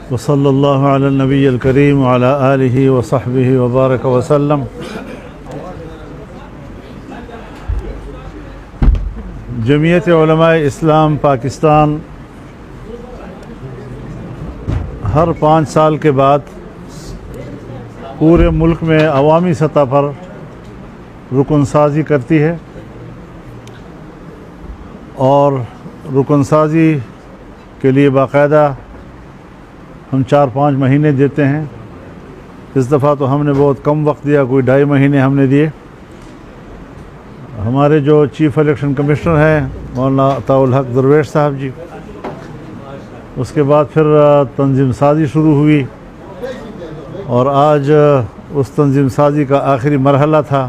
वसल्लल्लाहु अला नबिय्यिल करीम व अला आलिहि व सहबिहि व बारक वसल्लम। जमीयत उलमाए इस्लाम पाकिस्तान हर 5 साल के बाद पूरे मुल्क में अवामी सतह पर रुकनसाजी करती है और रुकनसाजी के लिए बाकायदा हम 4-5 महीने देते हैं। इस दफ़ा तो हमने बहुत कम वक्त दिया, कोई 2.5 महीने हमने दिए। हमारे जो चीफ़ इलेक्शन कमिश्नर हैं मौलाना अताउल हक दरवेश साहब जी, उसके बाद फिर तंजीम साजी शुरू हुई और आज उस तंजीम साजी का आखिरी मरहला था।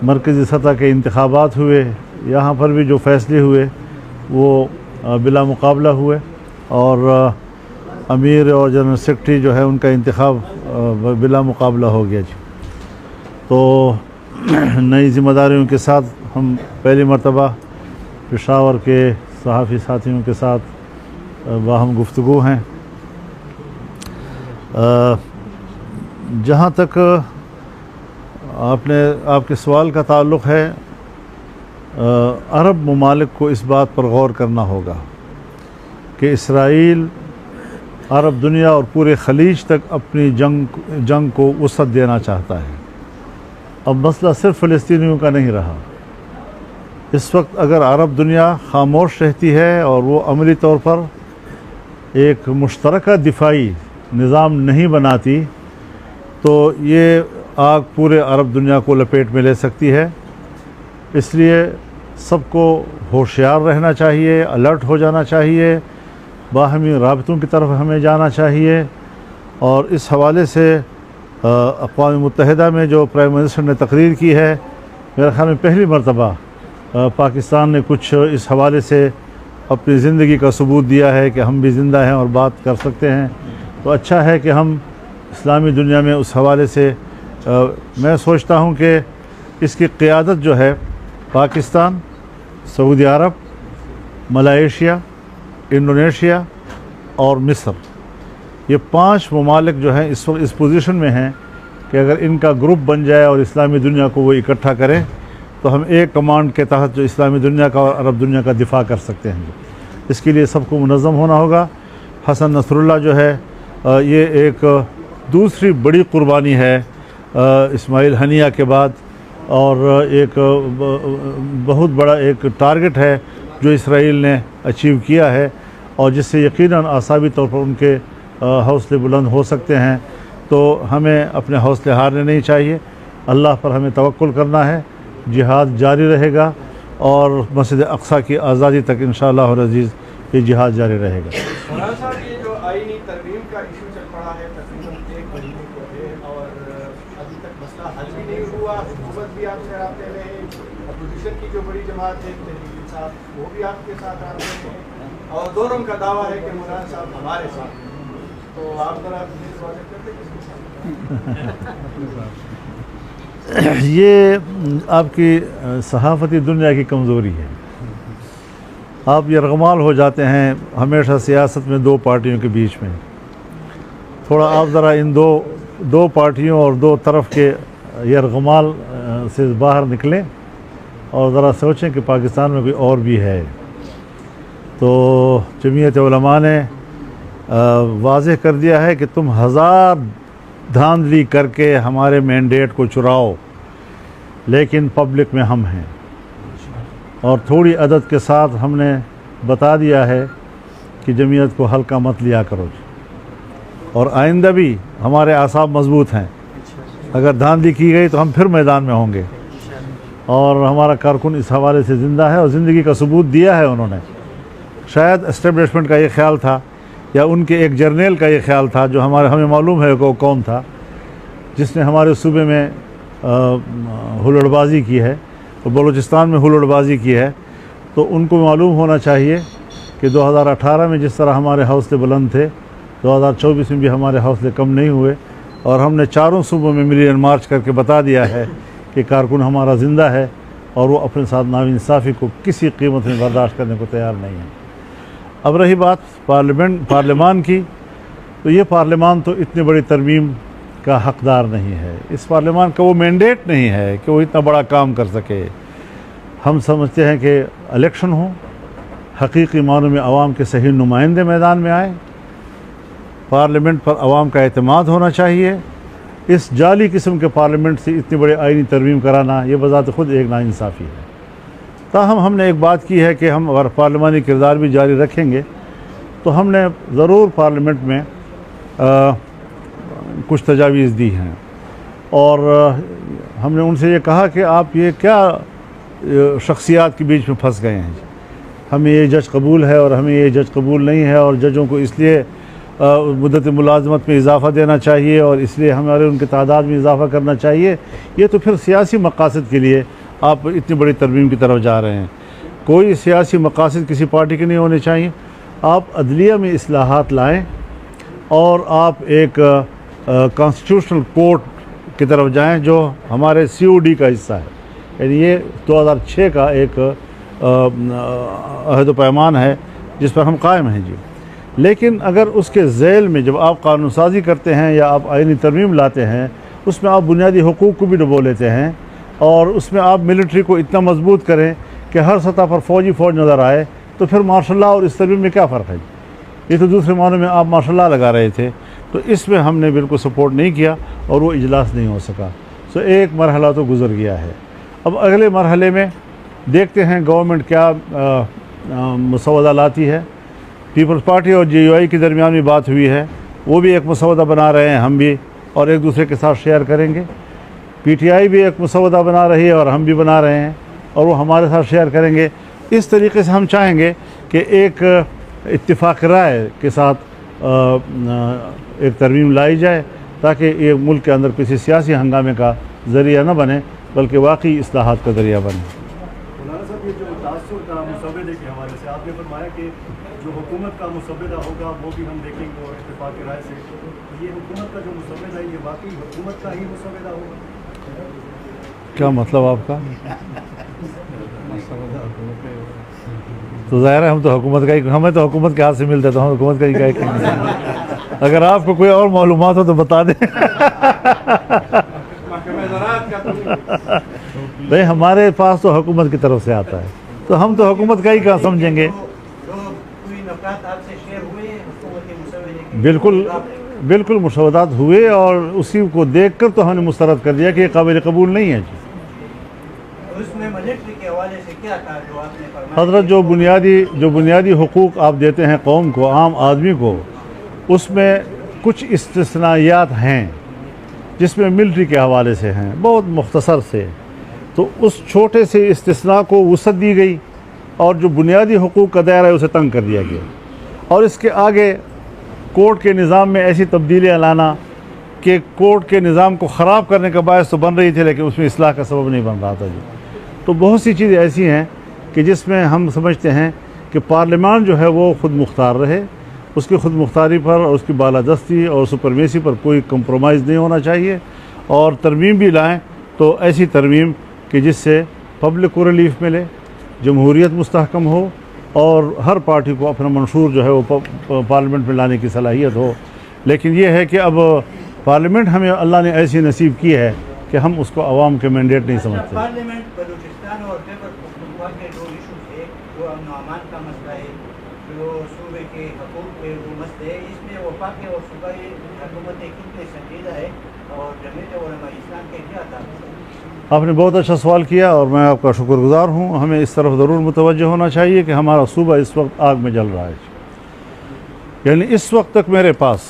मरकज़ी सतह के इंतखाबात हुए, यहाँ पर भी जो फ़ैसले हुए वो बिला मुकाबला हुए और अमीर और जनरल सेक्रेटरी जो है उनका इंतखाब बिला मुकाबला हो गया जी। तो नई ज़िम्मेदारियों के साथ हम पहली मरतबा पेशावर के सहाफ़ी साथियों के साथ बाहम गुफ्तगू हैं। जहाँ तक आपके सवाल का ताल्लुक़ है, अरब ममालिक को इस बात पर गौर करना होगा कि इसराइल अरब दुनिया और पूरे खलीज तक अपनी जंग को वसअत देना चाहता है। अब मसला सिर्फ फ़लस्तीनियों का नहीं रहा। इस वक्त अगर अरब दुनिया खामोश रहती है और वो अमली तौर पर एक मुश्तरका दिफाई निज़ाम नहीं बनाती तो ये आग पूरे अरब दुनिया को लपेट में ले सकती है। इसलिए सबको होशियार रहना चाहिए, अलर्ट हो जाना चाहिए, बाहमी राबतों की तरफ हमें जाना चाहिए। और इस हवाले से अक़वाम मुत्तहिदा में जो प्राइम मिनिस्टर ने तकरीर की है, मेरे ख़्याल में पहली मरतबा पाकिस्तान ने कुछ इस हवाले से अपनी ज़िंदगी का सबूत दिया है कि हम भी ज़िंदा हैं और बात कर सकते हैं। तो अच्छा है कि हम इस्लामी दुनिया में उस हवाले से मैं सोचता हूँ कि इसकी क़ियादत जो है पाकिस्तान, सऊदी अरब, मलेशिया, इंडोनेशिया और मिस्र, ये 5 ममालिक जो हैं इस वक्त इस पोजीशन में हैं कि अगर इनका ग्रुप बन जाए और इस्लामी दुनिया को वो इकट्ठा करें तो हम एक कमांड के तहत जो इस्लामी दुनिया का और अरब दुनिया का दिफा कर सकते हैं। इसके लिए सबको मुनज़्ज़म होना होगा। हसन नसरुल्लाह जो है ये एक दूसरी बड़ी कुर्बानी है इस्माइल हनिया के बाद और एक बहुत बड़ा एक टारगेट है जो इसराइल ने अचीव किया है और जिससे यकीनन आसाबी तौर पर उनके हौसले बुलंद हो सकते हैं। तो हमें अपने हौसले हारने नहीं चाहिए, अल्लाह पर हमें तवक्कुल करना है। जिहाद जारी रहेगा और मस्जिद अक़सा की आज़ादी तक इंशाअल्लाह अज़ीज़ ये जिहाद जारी रहेगा। मौलाना साहब, ये जो आईनी तरमीम का इशू चल पड़ा है तकरीबन 1 महीने को है और अभी तक मसला हल भी नहीं हुआ। हुकूमत भी आपसे राब्ते में है, अपोजिशन की जो बड़ी जमात है तहरीक इंसाफ वो भी आपके साथ राब्ते में है और दोनों का दावा है कि मौलाना साहब हमारे साथ हैं। तो आप ज़रा प्लीज़ वाज़ेह करते ये आपकी सहाफ़ती दुनिया की कमज़ोरी है। आप यरगमाल हो जाते हैं हमेशा सियासत में 2 पार्टियों के बीच में। थोड़ा आप ज़रा इन दो पार्टियों और 2 तरफ के यरगमाल से बाहर निकलें और ज़रा सोचें कि पाकिस्तान में कोई और भी है। तो जमीयत उलमा ने वाज़ेह कर दिया है कि तुम 1000 धांधली करके हमारे मैंडेट को चुराओ, लेकिन पब्लिक में हम हैं। और थोड़ी अदद के साथ हमने बता दिया है कि जमीयत को हल्का मत लिया करो और आइंदा भी हमारे आसाब मजबूत हैं। अगर धांधली की गई तो हम फिर मैदान में होंगे और हमारा कारकुन इस हवाले से ज़िंदा है और ज़िंदगी का सबूत दिया है उन्होंने। शायद एस्टेब्लिशमेंट का ये ख्याल था या उनके एक जर्नल का ये ख्याल था, जो हमें मालूम है कि कौन था जिसने हमारे सूबे में हुल्लड़बाजी की है, तो बलूचिस्तान में हुल्लड़बाजी की है। तो उनको मालूम होना चाहिए कि 2018 में जिस तरह हमारे हौसले बुलंद थे, 2024 में भी हमारे हौसले कम नहीं हुए और हमने चारों सूबों में मिलियन मार्च करके बता दिया है कि कारकुन हमारा ज़िंदा है और वो अपने साथ नाइंसाफ़ी को किसी कीमत में बर्दाश्त करने को तैयार नहीं है। अब रही बात पार्लियामान की, तो ये पार्लियामान तो इतनी बड़ी तरमीम का हकदार नहीं है। इस पार्लियामान का वो मैंडेट नहीं है कि वो इतना बड़ा काम कर सके। हम समझते हैं कि इलेक्शन हो, हकीकी मानों में आवाम के सही नुमाइंदे मैदान में आए, पार्लियामेंट पर आवाम का एतमाद होना चाहिए। इस जाली किस्म के पार्लियामेंट से इतनी बड़ी आइनी तरमीम कराना ये बज़ात ख़ुद एक नाइंसाफ़ी है। ताहम हमने एक बात की है कि हम अगर पार्लिमानी किरदार भी जारी रखेंगे तो हमने ज़रूर पार्लियामेंट में कुछ तजावीज़ दी हैं और हमने उनसे ये कहा कि आप ये क्या शख्सियात के बीच में फंस गए हैं। हमें ये जज कबूल है और हमें ये जज कबूल नहीं है और जजों को इसलिए मुद्दत मुलाजमत में इजाफ़ा देना चाहिए और इसलिए हमारे उनकी तादाद में इजाफ़ा करना चाहिए। ये तो फिर सियासी मकासद के लिए आप इतनी बड़ी तरमीम की तरफ जा रहे हैं। कोई सियासी मकासद किसी पार्टी के नहीं होने चाहिए। आप अदलिया में इस्लाहात लाएँ और आप एक कॉन्स्टिट्यूशनल कोर्ट की तरफ जाएं जो हमारे COD का हिस्सा है। यानी ये 2006 का एक अहद पैमान है जिस पर हम कायम हैं जी। लेकिन अगर उसके ज़ैल में जब आप कानून साज़ी करते हैं या आप आइनी तरमीम लाते हैं, उसमें आप बुनियादी हुकूक़ को भी डुबो लेते हैं और उसमें आप मिलिट्री को इतना मजबूत करें कि हर सतह पर फ़ौज नज़र आए, तो फिर मार्शल लॉ और इस तरमीम में क्या फ़र्क है? ये तो दूसरे मानों में आप मार्शल लॉ लगा रहे थे। तो इसमें हमने बिल्कुल सपोर्ट नहीं किया और वो इजलास नहीं हो सका। सो एक मरहला तो गुज़र गया है। अब अगले मरहले में देखते हैं गवर्नमेंट क्या मसौदा लाती है। पीपल्स पार्टी और GUI के दरमियान भी बात हुई है, वो भी एक मसौदा बना रहे हैं हम भी, और एक दूसरे के साथ शेयर करेंगे। PTI भी एक मसौदा बना रही है और हम भी बना रहे हैं और वो हमारे साथ शेयर करेंगे। इस तरीके से हम चाहेंगे कि एक इत्तिफाक राय के साथ एक तरमीम लाई जाए ताकि ये मुल्क के अंदर किसी सियासी हंगामे का ज़रिया न बने बल्कि वाकई इस्लाहात का ज़रिया बने। मौलाना साहब, ये जो तासुर का मुसव्वदे के हवाले से आपने फरमाया कि जो हुकूमत का मुसव्वदा होगा वो भी हम देखेंगे और इत्तेफाक की राय से, ये हुकूमत का जो मुसव्वदा है ये वाकई हुकूमत का ही मुसव्वदा होगा? क्या मतलब आपका? तो ज़ाहिर है हम तो हुकूमत का ही, हमें तो हुकूमत के हाथ से मिलता है तो हम हुकूमत का ही कहेंगे। अगर आपको कोई और मालूमात हो तो बता दें। नहीं, हमारे पास तो हुकूमत की तरफ से आता है तो हम तो हुकूमत का ही कहाँ समझेंगे। बिल्कुल मुशवरात हुए और उसी को देखकर तो हमने मुस्तरद कर दिया कि ये काबिल कबूल नहीं है जी। उसमें मिलिट्री के हवाले से क्या कहा जो आपने फरमाया? हज़रत जो बुनियादी हुकूक आप देते हैं कौम को, आम आदमी को, उसमें कुछ इस्तिस्नायात हैं जिसमें मिलिट्री के हवाले से हैं, बहुत मुख्तसर से। तो उस छोटे से इस्तिस्ना को वसअत दी गई और जो बुनियादी हुकूक का दायरा है उसे तंग कर दिया गया। और इसके आगे कोर्ट के निज़ाम में ऐसी तब्दीलियाँ लाना कि कोर्ट के निज़ाम को ख़राब करने का बायस तो बन रही थी लेकिन उसमें इस्लाह का सबब नहीं बन रहा था जी। तो बहुत सी चीज़ें ऐसी हैं कि जिसमें हम समझते हैं कि पार्लियामान जो है वो ख़ुद मुख्तार रहे, उसकी ख़ुद मुख्तारी पर और उसकी बालादस्ती और सुपरमेसी पर कोई कंप्रोमाइज़ नहीं होना चाहिए। और तरमीम भी लाएँ तो ऐसी तरमीम कि जिससे पब्लिक को रिलीफ मिले, जमहूरियत मुस्तहकम हो और हर पार्टी को अपना मंशूर जो है वो पार्लियामेंट में लाने की सलाहियत हो। लेकिन ये है कि अब पार्लियामेंट हमें अल्लाह ने ऐसी नसीब की है कि हम उसको अवाम के मैंडेट नहीं समझते। पार्लियामेंट बलूचिस्तान और खैबर पख्तूनख्वा के दो इशू थे, जो अमन का मसला है, जो सूबे के हकूक़ के वो मसले है, इसमें वफाक और सूबाई हुकूमतें कितने संजीदा है और जमीयत उलमा इस्लाम के क्या था? आपने बहुत अच्छा सवाल किया और मैं आपका शुक्रगुज़ार हूँ। हमें इस तरफ ज़रूर मुतवज्जह होना चाहिए कि हमारा सूबा इस वक्त आग में जल रहा है। यानी इस वक्त तक मेरे पास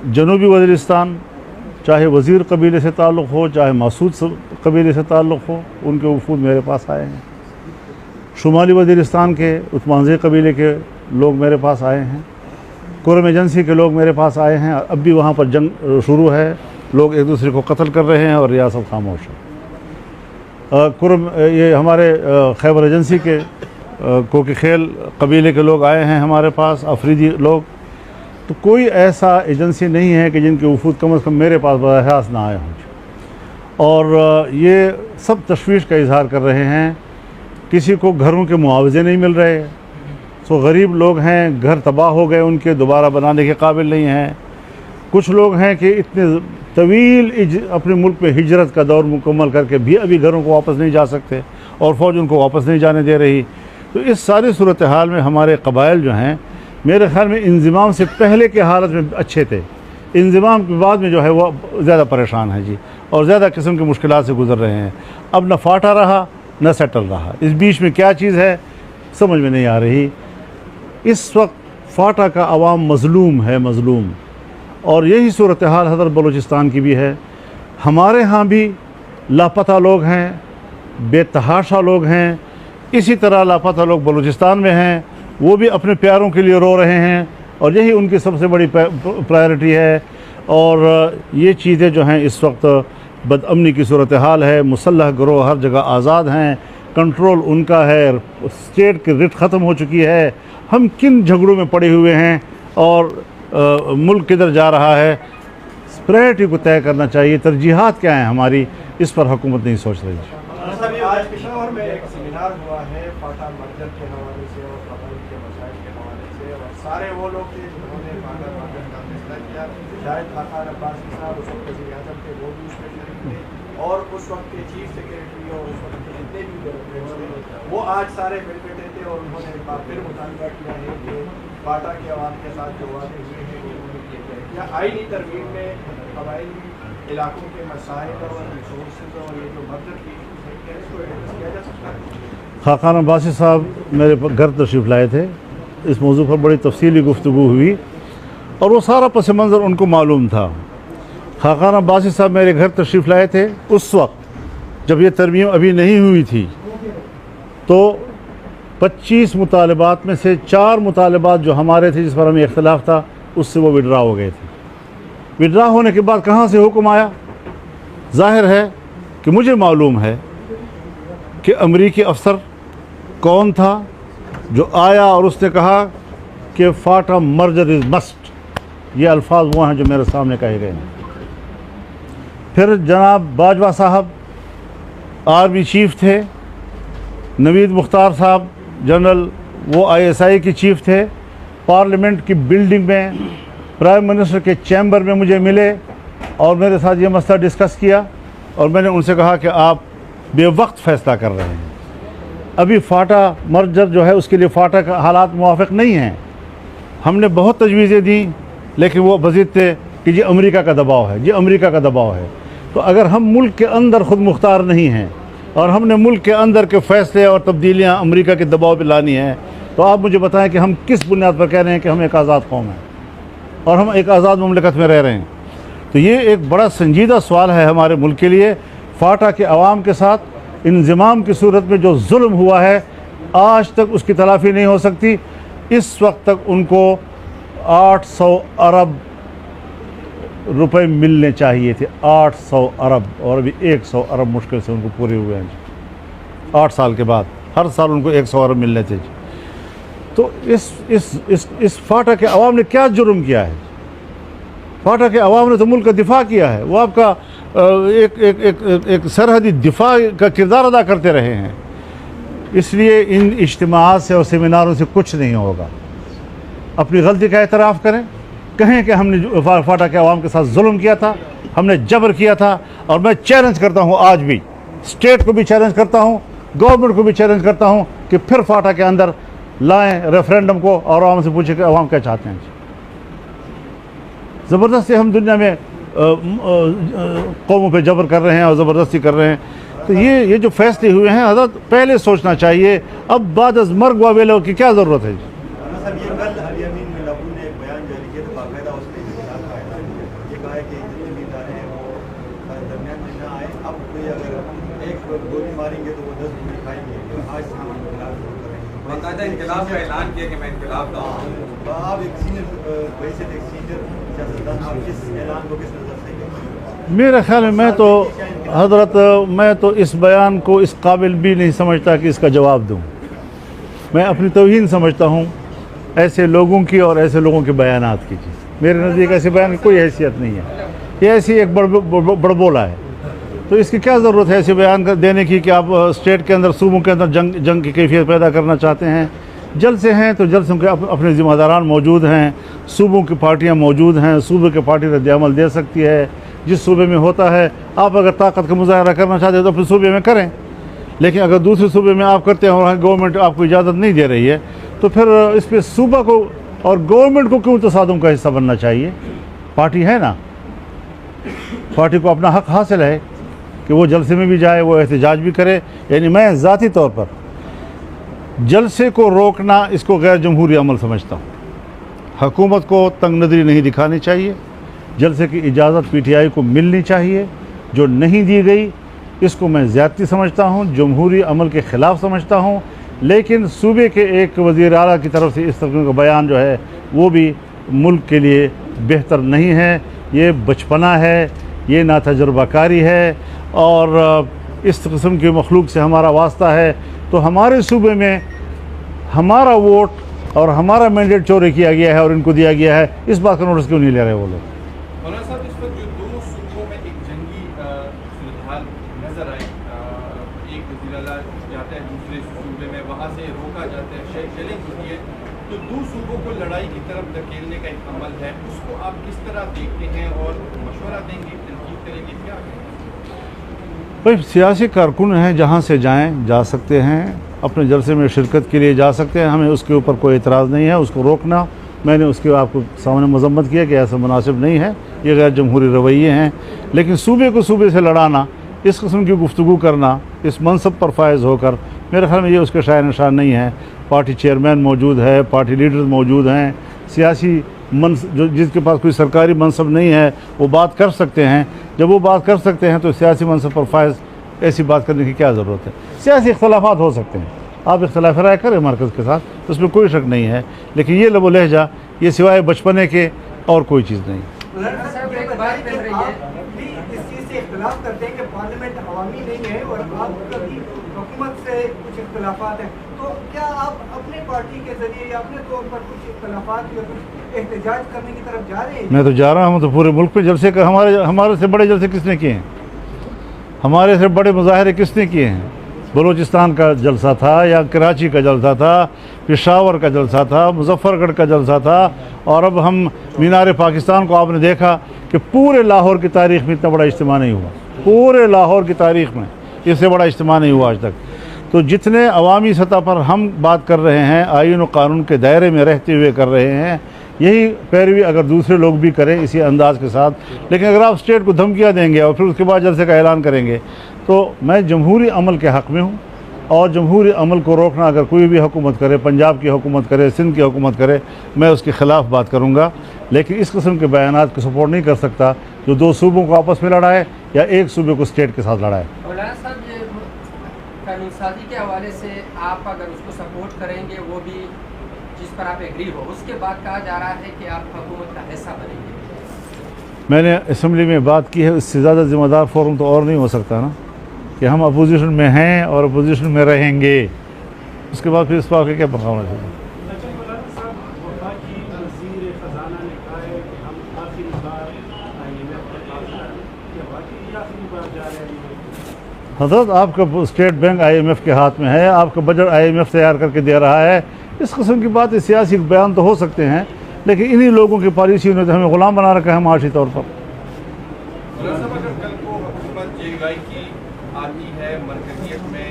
जनूबी वज़ीरिस्तान, चाहे वज़ीर कबीले से ताल्लुक़ हो, चाहे मासूद कबीले से ताल्लुक़ हो, उनके वफूद मेरे पास आए हैं। शुमाली वज़ीरिस्तान के उस्मानज़ई कबीले के लोग मेरे पास आए हैं। कुरम एजेंसी के लोग मेरे पास आए हैं। अब भी वहाँ पर जंग शुरू है, लोग एक दूसरे को कत्ल कर रहे हैं और रियासत खामोश है। ये हमारे खैबर एजेंसी के कोकी खेल कबीले के लोग आए हैं हमारे पास, अफरीदी लोग। तो कोई ऐसा एजेंसी नहीं है कि जिनके वफूद कम अज़ कम मेरे पास बराह ना आए हों। और ये सब तशवीश का इजहार कर रहे हैं। किसी को घरों के मुआवजे नहीं मिल रहे, तो गरीब लोग हैं, घर तबाह हो गए उनके, दोबारा बनाने के काबिल नहीं हैं। कुछ लोग हैं कि इतने तवील अपने मुल्क में हिजरत का दौर मुकम्मल करके भी अभी घरों को वापस नहीं जा सकते और फ़ौज उनको वापस नहीं जाने दे रही। तो इस सारी सूरत हाल में हमारे कबाइल जो हैं, मेरे ख़्याल में इंज़िमाम से पहले के हालत में अच्छे थे, इंज़िमाम के बाद में जो है वो ज़्यादा परेशान है जी, और ज़्यादा किस्म की मुश्किलात से गुज़र रहे हैं। अब न फाटा रहा न सेटल रहा, इस बीच में क्या चीज़ है समझ में नहीं आ रही। इस वक्त फाटा का अवाम मज़लूम है, मज़लूम, और यही सूरत हाल हज़रत बलूचिस्तान की भी है। हमारे यहाँ भी लापता लोग हैं, बेतहाशा लोग हैं, इसी तरह लापता लोग बलूचिस्तान में हैं, वो भी अपने प्यारों के लिए रो रहे हैं और यही उनकी सबसे बड़ी प्रायोरिटी है। और ये चीज़ें जो हैं इस वक्त बदअमनी की सूरत हाल है, मुसल्लह गिरोह हर जगह आज़ाद हैं, कंट्रोल उनका है, स्टेट की रिट ख़त्म हो चुकी है। हम किन झगड़ों में पड़े हुए हैं और मुल्क किधर जा रहा है, प्रायोरिटी को तय करना चाहिए, तरजीहात क्या हैं हमारी, इस पर हुकूमत नहीं सोच रही। आज पेशावर में एक सेमिनार हुआ है फाटा मर्जर के हवाले से और कबाइल के मसाइल के हवाले से, और सारे वो लोग थे जिन्होंने फाटा मर्जर का फैसला किया। शायद खाकान अब्बासी साहब उस वक्त वज़ीर आज़म थे, वो भी उसमें शरीक थे, और उस वक्त के चीफ सेक्रेटरी और उस वक्त के जितने भी डेवलपमेंट्स थे वो आज सारे मिल बैठे थे और उन्होंने एक बार फिर मुतालबा किया है कि फाटा के अवाम के साथ जो वादे हुए हैं वो उन्होंने किए जाए। या आईनी तरमीम में कबायली इलाकों के मसाइल और रिसोर्सेज और ये जो मर्जर की खाकान अब्बासी साहब मेरे घर तशरीफ़ लाए थे, इस मौजू पर बड़ी तफसीली गुफ्तगू हुई और वो सारा पस मंज़र उनको मालूम था। खाकान अब्बासी साहब मेरे घर तशरीफ़ लाए थे उस वक्त जब ये तरमीम अभी नहीं हुई थी, तो 25 मुतालबात में से 4 मुतालबात जो हमारे थे जिस पर हमें इख्तिलाफ था, उससे वो विड्रा हो गए थे। विड्रा होने के बाद कहाँ से हुक्म आया? ज़ाहिर है कि मुझे मालूम है कि अमरीकी अफसर कौन था जो आया और उसने कहा कि फाटा मर्जर इज़ मस्ट। ये अल्फाज वो हैं जो मेरे सामने कहे गए हैं। फिर जनाब बाजवा साहब आर्मी चीफ थे, नवीद मुख्तार साहब जनरल वो ISI की चीफ थे, पार्लियामेंट की बिल्डिंग में प्राइम मिनिस्टर के चैम्बर में मुझे मिले और मेरे साथ ये मसला डिस्कस किया और मैंने उनसे कहा कि आप बेवक्त फ़ैसला कर रहे हैं। अभी फाटा मर्जर जो है उसके लिए फाटा का हालात मुवाफ़िक़ नहीं हैं। हमने बहुत तजवीज़ें दी लेकिन वो मज़ीद थे कि जी अमेरिका का दबाव है, जी अमेरिका का दबाव है। तो अगर हम मुल्क के अंदर ख़ुद मुख्तार नहीं हैं और हमने मुल्क के अंदर के फ़ैसले और तब्दीलियाँ अमेरिका के दबाव पर लानी हैं, तो आप मुझे बताएं कि हम किस बुनियाद पर कह रहे हैं कि हम एक आज़ाद कौम हैं और हम एक आज़ाद ममलिकत में रह रहे हैं। तो ये एक बड़ा संजीदा सवाल है हमारे मुल्क के लिए। फाटा के अवाम के साथ इंज़िमाम की सूरत में जो जुल्म हुआ है आज तक उसकी तलाफ़ी नहीं हो सकती। इस वक्त तक उनको 800 अरब रुपए मिलने चाहिए थे, 800 अरब, और अभी 100 अरब मुश्किल से उनको पूरे हुए हैं। 8 साल के बाद हर साल उनको 100 अरब मिलने थे। तो इस फाटा के अवाम ने क्या जुर्म किया है? फाटा के अवाम ने तो मुल्क का दिफा किया है, वो आपका एक सरहदी दिफा का किरदार अदा करते रहे हैं। इसलिए इन इज्तिमाआत से और सेमिनारों से कुछ नहीं होगा। अपनी गलती का एतराफ़ करें, कहें कि हमने फाटा के अवाम के साथ जुल्म किया था, हमने जबर किया था। और मैं चैलेंज करता हूँ, आज भी स्टेट को भी चैलेंज करता हूँ, गवर्नमेंट को भी चैलेंज करता हूँ कि फिर फाटा के अंदर लाएँ रेफरेंडम को और आवाम से पूछे कि अवाम क्या चाहते हैं। ज़बरदस्ती हम दुनिया में कौमों पे जबर कर रहे हैं और ज़बरदस्ती कर रहे हैं। तो ये जो फैसले हुए हैं हज़रत पहले सोचना चाहिए, अब बाद अज़ मर्ग वावेलों की क्या ज़रूरत है? इनकलाब का ऐलान किया कि मैं इनकलाब का मेरे ख्याल में मैं तो इस बयान को इस काबिल भी नहीं समझता कि इसका जवाब दूं। मैं अपनी तौहीन समझता हूं ऐसे लोगों की और ऐसे लोगों के बयानात की। मेरे नज़दीक ऐसे बयान की कोई हैसियत नहीं है। ये ऐसी एक बड़बोला है। तो इसकी क्या ज़रूरत है ऐसे बयान देने की कि आप स्टेट के अंदर, सूबों के अंदर जंग की कैफियत पैदा करना चाहते हैं? जलसे हैं तो जलसों के अपने ज़िम्मेदारान मौजूद हैं, सूबों की पार्टियां मौजूद हैं, सूबे की पार्टी रद्द-ए-अमल दे सकती है। जिस सूबे में होता है, आप अगर ताकत का मुजाहरा करना चाहते हैं तो अपने सूबे में करें, लेकिन अगर दूसरे सूबे में आप करते हैं और गवर्नमेंट आपको इजाज़त नहीं दे रही है तो फिर इस पर सूबा को और गवर्नमेंट को क्यों तसादुम का हिस्सा बनना चाहिए? पार्टी है ना, पार्टी को अपना हक़ हासिल है कि वो जलसे में भी जाए, वो एहतजाज भी करे। यानी मैं ज़ाती तौर पर जलसे को रोकना इसको गैर जमहूरी अमल समझता हूँ। हुकूमत को तंग नज़री नहीं दिखानी चाहिए, जलसे की इजाज़त PTI को मिलनी चाहिए। जो नहीं दी गई इसको मैं ज़्यादती समझता हूँ, जमहूरी अमल के ख़िलाफ़ समझता हूँ। लेकिन सूबे के एक वज़ीर आला की तरफ से इस तरह का बयान जो है वो भी मुल्क के लिए बेहतर नहीं है। ये बचपना है, ये नातजुर्बाकारी है और इस किस्म की मखलूक से हमारा वास्ता है। तो हमारे सूबे में हमारा वोट और हमारा मैंडेट चोरी किया गया है और इनको दिया गया है, इस बात का नोटिस क्यों नहीं ले रहे वो लोग? मौलाना साहब, इस वक्त जो दो सूबों में एक जंगी सूरत नजर आई, एक वज़ीर आला जाता है दूसरे सूबे में, वहाँ से रोका जाता है, शेलिंग होती है, तो दो सूबों को लड़ाई की तरफ धकेलने का एक अमल है, उसको आप किस तरह देखते हैं और मशवरा देंगे, तनकीद करेंगे, क्या करेंगे? भाई सियासी कारकुन हैं, जहाँ से जाएं जा सकते हैं, अपने जलसे में शिरकत के लिए जा सकते हैं, हमें उसके ऊपर कोई एतराज़ नहीं है। उसको रोकना, मैंने उसके आपको सामने मजम्मत किया कि ऐसा मुनासिब नहीं है, ये गैर जमहूरी रवैये हैं। लेकिन सूबे को सूबे से लड़ाना, इस किस्म की गुफ्तगू करना, इस मनसब पर फायज़ होकर, मेरे ख्याल में ये उसके शायर निशान नहीं है। पार्टी चेयरमैन मौजूद है, पार्टी लीडर्स मौजूद हैं, सियासी जो जिसके पास कोई सरकारी मनसब नहीं है वो बात कर सकते हैं। जब वो बात कर सकते हैं तो सियासी मनसब पर फायज़ ऐसी बात करने की क्या ज़रूरत है? सियासी इख्तलाफात हो सकते हैं, आप इख्तलाफ राय करें मरकज़ के साथ, उसमें कोई शक नहीं है, लेकिन ये लब लहजा ये सिवाय बचपने के और कोई चीज़ नहीं। इस चीज़ से इख्तलाफ करते हैं कि पार्लियामेंट अवामी नहीं है और आपका भी हुकूमत से कुछ इख्तलाफात हैं, तो क्या आप अपने पार्टी के ज़रिए या अपने तौर पर कुछ इख्तलाफात या कुछ एहतजाज करने की तरफ जा रहे हैं? मैं तो जा रहा हूँ, तो पूरे मुल्क पे जलसे का हमारे से बड़े जलसे किसने किए हैं? हमारे से बड़े मुजाहरे किसने किए हैं? बलूचिस्तान का जलसा था या कराची का जलसा था, पेशावर का जलसा था, मुजफ्फरगढ़ का जलसा था, और अब हम मीनार पाकिस्तान को आपने देखा कि पूरे लाहौर की तारीख़ में इतना बड़ा इज्तिमा नहीं हुआ, पूरे लाहौर की तारीख़ में इससे बड़ा इज्तिमा नहीं हुआ आज तक। तो जितने अवामी सतह पर हम बात कर रहे हैं, आईन और कानून के दायरे में रहते हुए कर रहे हैं, यही पैरवी अगर दूसरे लोग भी करें इसी अंदाज के साथ। लेकिन अगर आप स्टेट को धमकियाँ देंगे और फिर उसके बाद जलसे का ऐलान करेंगे, तो मैं जमहूरी अमल के हक़ में हूँ, और जमहूरी अमल को रोकना अगर कोई भी हुकूमत करे, पंजाब की हुकूमत करे, सिंध की हुकूमत करे, मैं उसके ख़िलाफ़ बात करूँगा। लेकिन इस किस्म के बयानात को सपोर्ट नहीं कर सकता जो दो सूबों को आपस में लड़ाए या एक सूबे को स्टेट के साथ लड़ाए। मौलाना साहब, ये कानून साजी के हवाले से आप अगर उसको सपोर्ट करेंगे, वो भी जिस पर आप एग्री हो, उसके बाद कहा जा रहा है कि आप हुकूमत का हिस्सा बनेंगे। मैंने असम्बली में बात की है, इससे ज़्यादा ज़िम्मेदार फोरम तो और नहीं हो सकता ना, कि हम अपोजिशन में हैं और अपोजिशन में रहेंगे, उसके बाद फिर इस बात का क्या बखाना चाहिए? हजरत, आपका स्टेट बैंक IMF के हाथ में है, आपका बजट IMF तैयार करके दे रहा है। इस किस्म की बात, सियासी बयान तो हो सकते हैं, लेकिन इन्हीं लोगों की पॉलिसी ने तो हमें ग़ुलाम बना रखा है माशी तौर पर। अगर कल को हुकूमत JY की आती है, मरकज़ियत में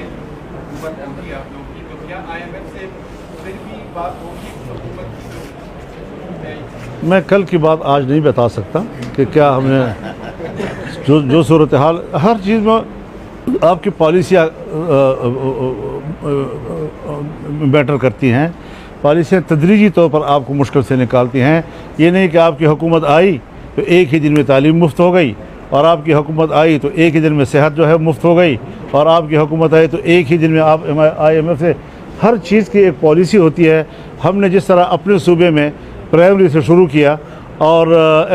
हुकूमत बनती है आप लोगों की, तो क्या IMF से फिर भी बात होगी हुकूमत की? मैं कल की बात आज नहीं बता सकता कि क्या हमने जो सूरत हाल, हर चीज़ में आपकी पॉलिसियाँ मैटर करती हैं। पॉलिसियाँ तदरीजी तौर पर आपको मुश्किल से निकालती हैं। ये नहीं कि आपकी हुकूमत आई तो एक ही दिन में तालीम मुफ्त हो गई, और आपकी हुकूमत आई तो एक ही दिन में सेहत जो है मुफ्त हो गई, और आपकी हुकूमत आई तो एक ही दिन में आप IMF से, हर चीज़ की एक पॉलिसी होती है। हमने जिस तरह अपने सूबे में प्राइमरी से शुरू किया और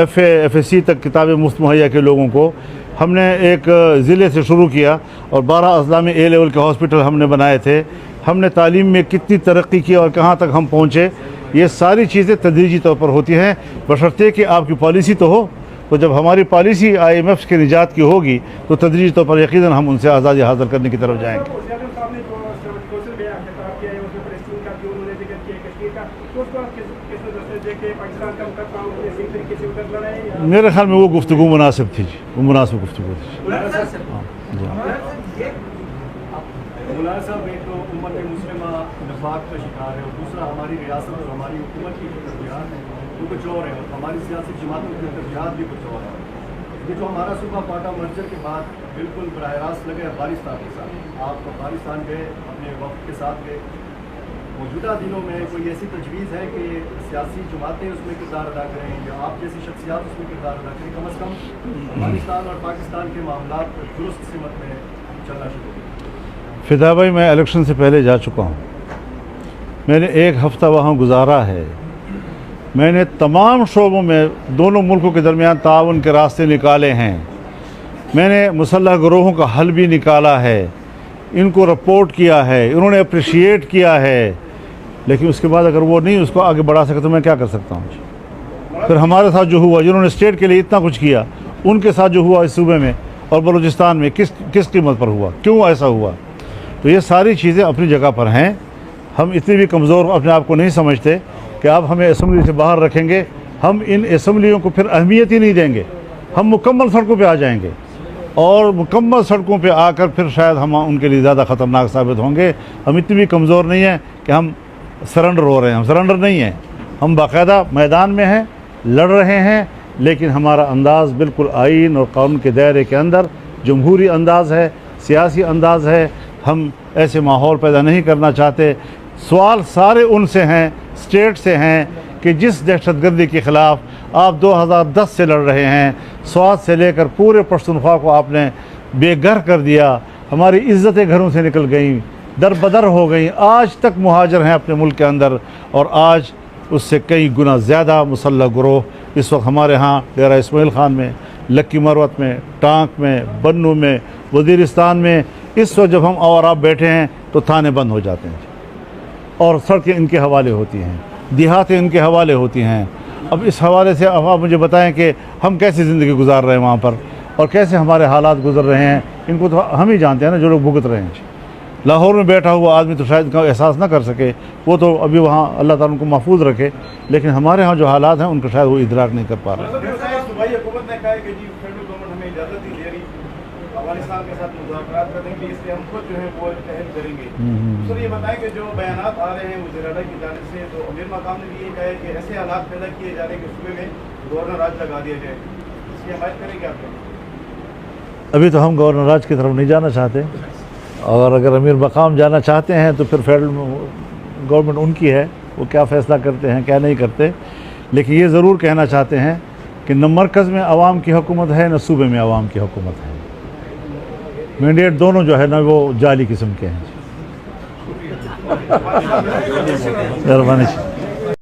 FA FSC तक किताबें मुफ्त मुहैया के लोगों को, हमने एक ज़िले से शुरू किया और 12 अज़ला में A लेवल के हॉस्पिटल हमने बनाए थे। हमने तालीम में कितनी तरक्की की और कहाँ तक हम पहुँचे, ये सारी चीज़ें तदरीजी तौर पर होती हैं, बशर्ते कि आपकी पॉलिसी तो हो। तो जब हमारी पॉलिसी IMF के निजात की होगी तो तदरीजी तौर पर यकीनन हम उनसे आज़ादी हासिल करने की तरफ जाएंगे। कौंसिल में खिताब किया है, उसमें फ़लस्तीन का भी उन्होंने जिक्र किया, कश्मीर का, तो उसको आप किस नज़र से देखें? पाकिस्तान का मुकदमा उन्होंने सही तरीके से उतर लड़ा है या मेरे ख्याल में वो गुफ्तगू मुनासिब थी जी, वो मुनासिब गुफ्तगू थी। मौलाना साहब, एक तो उम्मत मुस्लिमा नफाक का शिकार है और दूसरा हमारी रियासत और हमारी हुकूमत की तरजीहात वो कुछ और है और हमारी सियासी जमातों की तरजीहात भी कुछ और है। ये जो हमारा सूबा पाटा मर्जर के बाद बिल्कुल बराह रास्त लगे अफगानिस्तान के साथ, आप अफगानिस्तान गए, अपने वक्त के साथ गए, मौजूदा दिनों में कोई ऐसी तजवीज़ है कि सियासी जमातें उसमें किरदार अदा करें या आप जैसी शख्सियात उसमें किरदार अदा करें, कम अज़ कम अफगानिस्तान और पाकिस्तान के मामला दुरुस्त सिमत में चलना शुरू करें? फिदा भाई, मैं इलेक्शन से पहले जा चुका हूँ, मैंने 1 हफ़्ता वहाँ गुजारा है, मैंने तमाम शोबों में दोनों मुल्कों के दरमियान ताउन के रास्ते निकाले हैं, मैंने मुसल्लह गिरोहों का हल भी निकाला है, इनको रिपोर्ट किया है, इन्होंने अप्रिशिएट किया है, लेकिन उसके बाद अगर वो नहीं उसको आगे बढ़ा सके तो मैं क्या कर सकता हूँ? फिर हमारे साथ जो हुआ, जिन्होंने स्टेट के लिए इतना कुछ किया, उनके साथ जो हुआ इस सूबे में और बलूचिस्तान में किस कीमत पर हुआ, क्यों ऐसा हुआ? तो ये सारी चीज़ें अपनी जगह पर हैं। हम इतनी भी कमज़ोर अपने आप को नहीं समझते कि आप हमें असम्बली से बाहर रखेंगे, हम इन असम्बलियों को फिर अहमियत ही नहीं देंगे, हम मुकम्मल सड़कों पे आ जाएंगे और मुकम्मल सड़कों पे आकर फिर शायद हम उनके लिए ज़्यादा ख़तरनाक साबित होंगे। हम इतनी भी कमज़ोर नहीं हैं कि हम सरेंडर हो रहे हैं, हम सरेंडर नहीं हैं, हम बाकायदा मैदान में हैं, लड़ रहे हैं, लेकिन हमारा अंदाज़ बिल्कुल आइन और कानून के दायरे के अंदर जमहूरी अंदाज़ है, सियासी अंदाज़ है। हम ऐसे माहौल पैदा नहीं करना चाहते। सवाल सारे उनसे हैं, स्टेट से हैं कि जिस दहशतगर्दी के ख़िलाफ़ आप 2010 से लड़ रहे हैं, स्वात से लेकर पूरे पश्तूनख्वा को आपने बेघर कर दिया, हमारी इज़्ज़तें घरों से निकल गईं, दर बदर हो गई, आज तक मुहाजिर हैं अपने मुल्क के अंदर और आज उससे कई गुना ज़्यादा मुसल्लह गिरोह इस वक्त हमारे यहाँ डेरा इस्माइल ख़ान में, लक्की मरवत में, टांक में, बन्नू में, वज़ीरिस्तान में इस वक्त जब हम और आप बैठे हैं तो थाने बंद हो जाते हैं और सड़कें इनके हवाले होती हैं, देहातें इनके हवाले होती हैं। अब इस हवाले से अब आप मुझे बताएं कि हम कैसी ज़िंदगी गुजार रहे हैं वहाँ पर और कैसे हमारे हालात गुजर रहे हैं, इनको तो हम ही जानते हैं ना, जो लोग भुगत रहे हैं। लाहौर में बैठा हुआ आदमी तो शायद इनका एहसास ना कर सके, वो तो अभी वहाँ अल्लाह ताला उनको महफूज रखे, लेकिन हमारे यहाँ जो हालात हैं उनको शायद वो इदराक नहीं कर पा रहे। सूबाई हुकूमत ने कहा है कि जी फेडरल गवर्नमेंट हमें इजाज़त नहीं दे रही अफगानिस्तान के साथ मुज़ाकरात करने के लिए, इसलिए हम खुद जो है वो पहल करेंगे। सर ये बताएं कि जो बयानात आ रहे हैं वज़ीर आला की जानिब से, तो अमीर मकाम ने भी ये कहा है कि ऐसे हालात पैदा किए जा रहे हैं कि सूबे में गवर्नर राज लगा दिया जाए, इसकी हमायत करेंगे आप? अभी तो हम गवर्नर राज की तरफ नहीं जाना चाहते और अगर अमीर मकाम जाना चाहते हैं तो फिर फेडरल गवर्नमेंट उनकी है, वो क्या फ़ैसला करते हैं क्या नहीं करते। लेकिन ये ज़रूर कहना चाहते हैं कि न मरकज़ में आवाम की हुकूमत है न सूबे में आवाम की हुकूमत है, मैंडेट दोनों जो है ना वो जाली किस्म के हैं। मेहरबानी।